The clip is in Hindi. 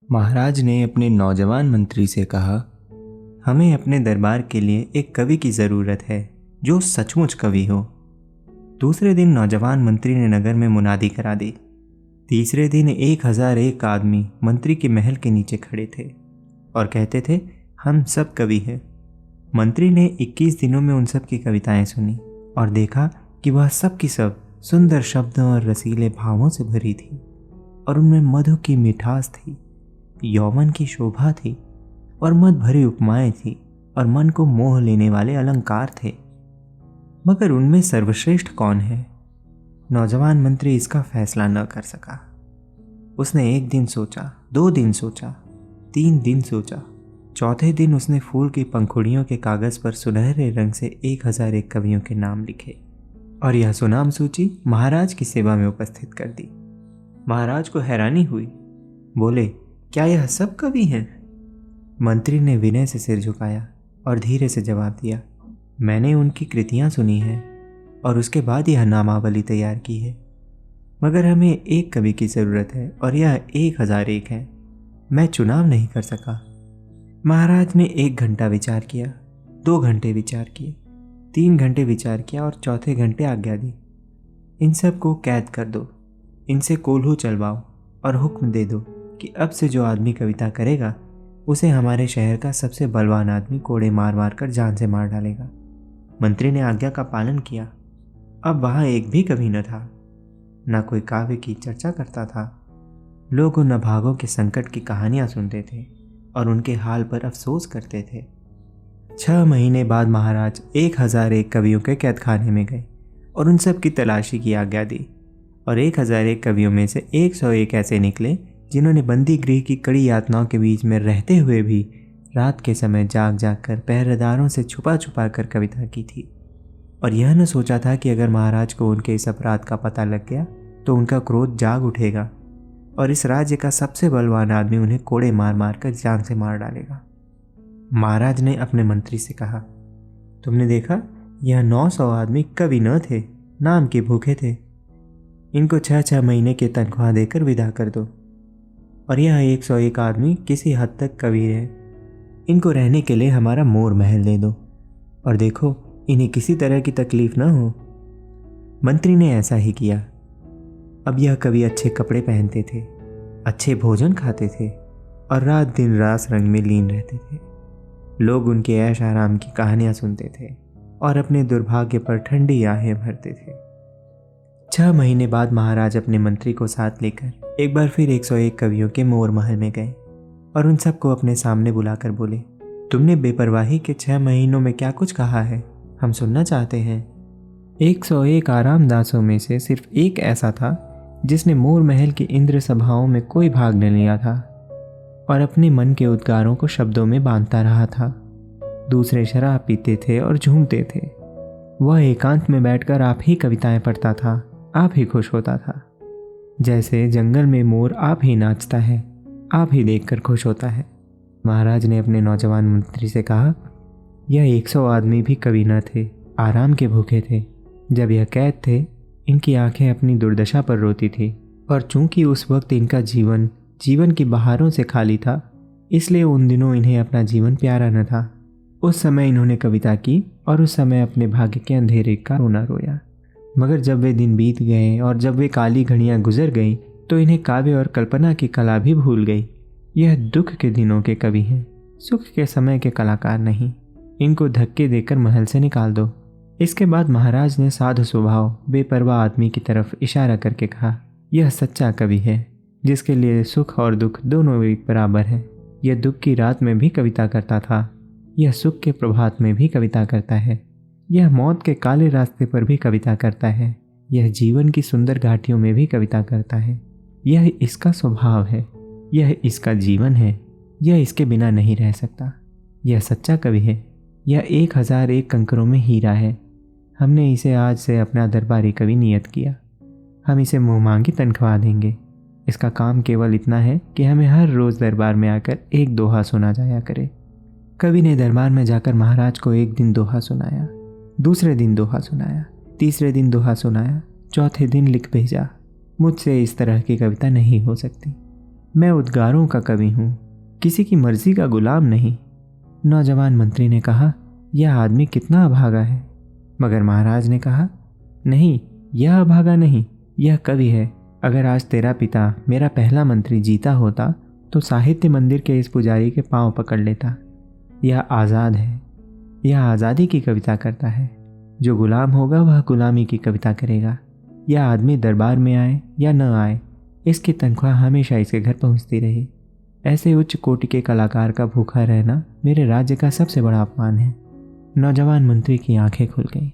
महाराज ने अपने नौजवान मंत्री से कहा, हमें अपने दरबार के लिए एक कवि की ज़रूरत है जो सचमुच कवि हो। दूसरे दिन नौजवान मंत्री ने नगर में मुनादी करा दी। तीसरे दिन 1001 आदमी मंत्री के महल के नीचे खड़े थे और कहते थे, हम सब कवि हैं। मंत्री ने 21 दिनों में उन सब की कविताएं सुनी और देखा कि वह सब की सब सुंदर शब्दों और रसीले भावों से भरी थी और उनमें मधु की मिठास थी, यौवन की शोभा थी और मद भरी उपमाएं थी और मन को मोह लेने वाले अलंकार थे। मगर उनमें सर्वश्रेष्ठ कौन है? नौजवान मंत्री इसका फैसला न कर सका। उसने 1 दिन सोचा, 2 दिन सोचा, 3 दिन सोचा। चौथे दिन उसने फूल की पंखुड़ियों के कागज पर सुनहरे रंग से 1001 कवियों के नाम लिखे और यह सुनाम सूची महाराज की सेवा में उपस्थित कर दी। महाराज को हैरानी हुई। बोले, क्या यह सब कवि हैं? मंत्री ने विनय से सिर झुकाया और धीरे से जवाब दिया, मैंने उनकी कृतियां सुनी हैं और उसके बाद यह नामावली तैयार की है। मगर हमें एक कवि की ज़रूरत है और यह 1001 है। मैं चुनाव नहीं कर सका। महाराज ने 1 घंटा विचार किया, 2 घंटे विचार किए, 3 घंटे विचार किया और चौथे घंटे आज्ञा दी, इन सब को कैद कर दो, इनसे कोल्हू चलवाओ और हुक्म दे दो कि अब से जो आदमी कविता करेगा उसे हमारे शहर का सबसे बलवान आदमी कोड़े मार मार कर जान से मार डालेगा। मंत्री ने आज्ञा का पालन किया। अब वहाँ एक भी कवि न था, न कोई काव्य की चर्चा करता था। लोग उन अभागों के संकट की कहानियाँ सुनते थे और उनके हाल पर अफसोस करते थे। 6 महीने बाद महाराज 1001 कवियों के कैदखाने में गए और उन सब की तलाशी की आज्ञा दी और 1001 कवियों में से 101 ऐसे निकले जिन्होंने बंदी गृह की कड़ी यातनाओं के बीच में रहते हुए भी रात के समय जाग जाग कर पहरेदारों से छुपा छुपा कर कविता की थी और यह न सोचा था कि अगर महाराज को उनके इस अपराध का पता लग गया तो उनका क्रोध जाग उठेगा और इस राज्य का सबसे बलवान आदमी उन्हें कोड़े मार मार कर जान से मार डालेगा। महाराज ने अपने मंत्री से कहा, तुमने देखा, यह 900 आदमी कवि न थे, नाम के भूखे थे। इनको 6-6 महीने की तनख्वाह देकर विदा कर दो और यह 101 आदमी किसी हद तक कवि है। इनको रहने के लिए हमारा मोर महल दे दो और देखो, इन्हें किसी तरह की तकलीफ ना हो। मंत्री ने ऐसा ही किया। अब यह कवि अच्छे कपड़े पहनते थे, अच्छे भोजन खाते थे और रात दिन रास रंग में लीन रहते थे। लोग उनके ऐश आराम की कहानियां सुनते थे और अपने दुर्भाग्य पर ठंडी आहें भरते थे। 6 महीने बाद महाराज अपने मंत्री को साथ लेकर एक बार फिर 101 कवियों के मोर महल में गए और उन सबको अपने सामने बुलाकर बोले, तुमने बेपरवाही के 6 महीनों में क्या कुछ कहा है, हम सुनना चाहते हैं। 101 आरामदासों में से सिर्फ एक ऐसा था जिसने मोर महल की इंद्र सभाओं में कोई भाग न लिया था और अपने मन के उद्गारों को शब्दों में बांधता रहा था। दूसरे शराब पीते थे और झूमते थे। वह एकांत में बैठकर आप ही कविताएं पढ़ता था, आप ही खुश होता था। जैसे जंगल में मोर आप ही नाचता है, आप ही देखकर खुश होता है। महाराज ने अपने नौजवान मंत्री से कहा, यह 100 आदमी भी कवि न थे, आराम के भूखे थे। जब यह कैद थे, इनकी आंखें अपनी दुर्दशा पर रोती थी और चूंकि उस वक्त इनका जीवन की बहारों से खाली था, इसलिए उन दिनों इन्हें अपना जीवन प्यारा न था। उस समय इन्होंने कविता की और उस समय अपने भाग्य के अंधेरे का रोना रोया। मगर जब वे दिन बीत गए और जब वे काली घड़ियां गुजर गईं, तो इन्हें काव्य और कल्पना की कला भी भूल गई। यह दुख के दिनों के कवि हैं, सुख के समय के कलाकार नहीं। इनको धक्के देकर महल से निकाल दो। इसके बाद महाराज ने साधु स्वभाव बेपरवाह आदमी की तरफ इशारा करके कहा, यह सच्चा कवि है जिसके लिए सुख और दुख दोनों एक बराबर है। यह दुख की रात में भी कविता करता था, यह सुख के प्रभात में भी कविता करता है। यह मौत के काले रास्ते पर भी कविता करता है, यह जीवन की सुंदर घाटियों में भी कविता करता है। यह इसका स्वभाव है, यह इसका जीवन है, यह इसके बिना नहीं रह सकता। यह सच्चा कवि है, यह 1001 कंकरों में हीरा है। हमने इसे आज से अपना दरबारी कवि नियत किया। हम इसे मुँह मांगी तनख्वाह देंगे। इसका काम केवल इतना है कि हमें हर रोज़ दरबार में आकर एक दोहा सुना जाया करे। कवि ने दरबार में जाकर महाराज को एक दिन दोहा सुनाया, दूसरे दिन दोहा सुनाया, तीसरे दिन दोहा सुनाया, चौथे दिन लिख भेजा, मुझसे इस तरह की कविता नहीं हो सकती। मैं उद्गारों का कवि हूँ, किसी की मर्जी का गुलाम नहीं। नौजवान मंत्री ने कहा, यह आदमी कितना अभागा है। मगर महाराज ने कहा, नहीं, यह अभागा नहीं, यह कवि है। अगर आज तेरा पिता, मेरा पहला मंत्री, जीता होता तो साहित्य मंदिर के इस पुजारी के पांव पकड़ लेता। यह आज़ाद है, यह आज़ादी की कविता करता है। जो गुलाम होगा वह गुलामी की कविता करेगा। यह आदमी दरबार में आए या न आए, इसकी तनख्वाह हमेशा इसके घर पहुंचती रही। ऐसे उच्च कोटि के कलाकार का भूखा रहना मेरे राज्य का सबसे बड़ा अपमान है। नौजवान मंत्री की आंखें खुल गईं।